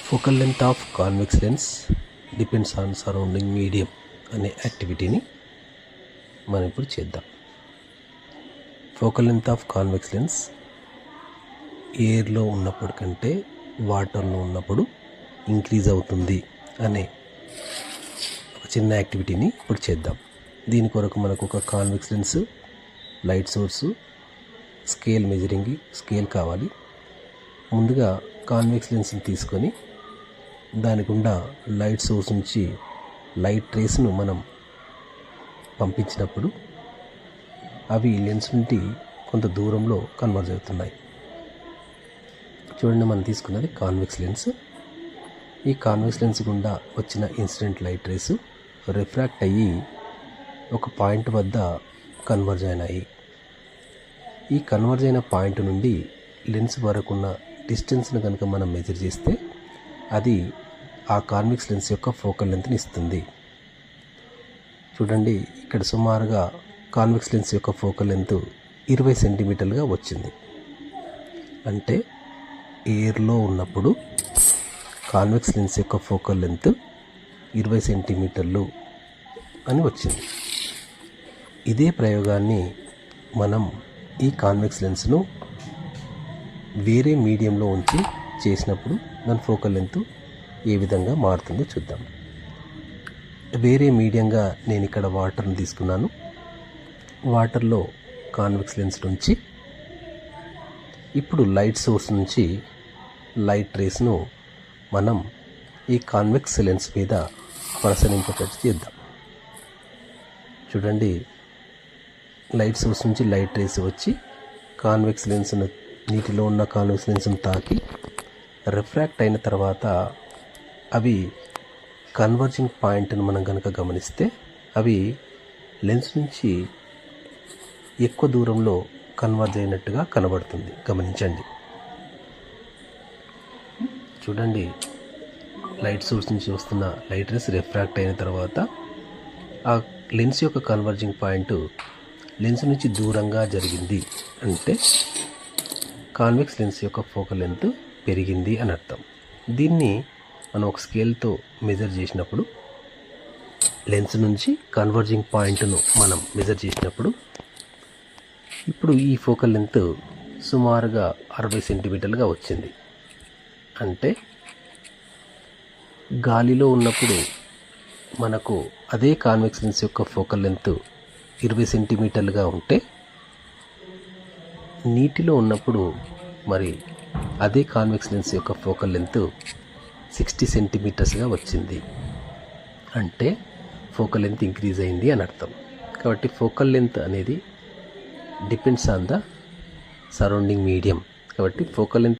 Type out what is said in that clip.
Focal length of convex lens depends on surrounding medium అనే యాక్టివిటీని మనం ఇప్పుడు చేద్దాం. Focal length of convex lens ఎయిర్లో ఉన్నప్పుడు కంటే వాటర్లో ఉన్నప్పుడు ఇంక్రీజ్ అవుతుంది అనే ఒక చిన్న యాక్టివిటీని ఇప్పుడు చేద్దాం. దీని కొరకు మనకు ఒక convex lens, light source, measuring scale కావాలి. ముందుగా కాన్వెక్స్ లెన్స్ని తీసుకొని దాని గుండా లైట్ సోర్స్ నుంచి లైట్ రేస్ను మనం పంపించినప్పుడు అవి లెన్స్ నుండి కొంత దూరంలో కన్వర్జ్ అవుతున్నాయి. చూడండి, మనం తీసుకున్నది కాన్వెక్స్ లెన్స్. ఈ కాన్వెక్స్ లెన్స్ గుండా వచ్చిన ఇన్సిడెంట్ లైట్ రేసు రిఫ్రాక్ట్ అయ్యి ఒక పాయింట్ వద్ద కన్వర్జ్ అయినాయి. ఈ కన్వర్జ్ అయిన పాయింట్ నుండి లెన్స్ వరకున్న డిస్టెన్స్ను కనుక మనం మెజర్ చేస్తే అది ఆ కాన్వెక్స్ లెన్స్ యొక్క ఫోకల్ లెంత్ని ఇస్తుంది. చూడండి, ఇక్కడ సుమారుగా కాన్వెక్స్ లెన్స్ యొక్క ఫోకల్ లెంత్ 20 సెంటీమీటర్లుగా వచ్చింది. అంటే ఎయిర్లో ఉన్నప్పుడు కాన్వెక్స్ లెన్స్ యొక్క ఫోకల్ లెంత్ 20 సెంటీమీటర్లు అని వచ్చింది. ఇదే ప్రయోగాన్ని మనం ఈ కాన్వెక్స్ లెన్స్ను వేరే మీడియంలో ఉంచి చేసినప్పుడు దాని ఫోకల్ లెంత్ ఏ విధంగా మారుతుందో చూద్దాం. వేరే మీడియంగా నేను ఇక్కడ వాటర్ని తీసుకున్నాను. వాటర్లో కాన్వెక్స్ లెన్స్ నుంచి ఇప్పుడు లైట్ సోర్స్ నుంచి లైట్ రేస్ను మనం ఈ కాన్వెక్స్ లెన్స్ మీద ప్రసరింపచేసి చేద్దాం. చూడండి, లైట్ సోర్స్ నుంచి లైట్ రేస్ వచ్చి కాన్వెక్స్ లెన్స్ను, నీటిలో ఉన్న కాన్వెక్స్ లెన్స్ను తాకి రిఫ్రాక్ట్ అయిన తర్వాత అవి కన్వర్జింగ్ పాయింట్ను మనం కనుక గమనిస్తే అవి లెన్స్ నుంచి ఎక్కువ దూరంలో కన్వర్జ్ అయినట్టుగా కనబడుతుంది. గమనించండి. చూడండి, లైట్ సోర్స్ నుంచి వస్తున్న లైట్ రేస్ రిఫ్రాక్ట్ అయిన తర్వాత ఆ లెన్స్ యొక్క కన్వర్జింగ్ పాయింట్ లెన్స్ నుంచి దూరంగా జరిగింది. అంటే కాన్వెక్స్ లెన్స్ యొక్క ఫోకల్ లెంత్ పెరిగింది అని అర్థం. దీన్ని మనం ఒక స్కేల్తో మెజర్ చేసినప్పుడు, లెన్స్ నుంచి కన్వర్జింగ్ పాయింట్ను మనం మెజర్ చేసినప్పుడు ఇప్పుడు ఈ ఫోకల్ లెంత్ సుమారుగా 60 సెంటీమీటర్లుగా వచ్చింది. అంటే గాలిలో ఉన్నప్పుడు మనకు అదే కాన్వెక్స్ లెన్స్ యొక్క ఫోకల్ లెంత్ 20 సెంటీమీటర్లుగా ఉంటే, నీటిలో ఉన్నప్పుడు మరి అదే కాన్వెక్స్ లెన్స్ యొక్క ఫోకల్ లెంత్ 60 సెంటీమీటర్స్గా వచ్చింది. అంటే ఫోకల్ లెంత్ ఇంక్రీజ్ అయింది అని అర్థం. కాబట్టి ఫోకల్ లెంత్ అనేది depends on the surrounding medium. కాబట్టి ఫోకల్ లెంత్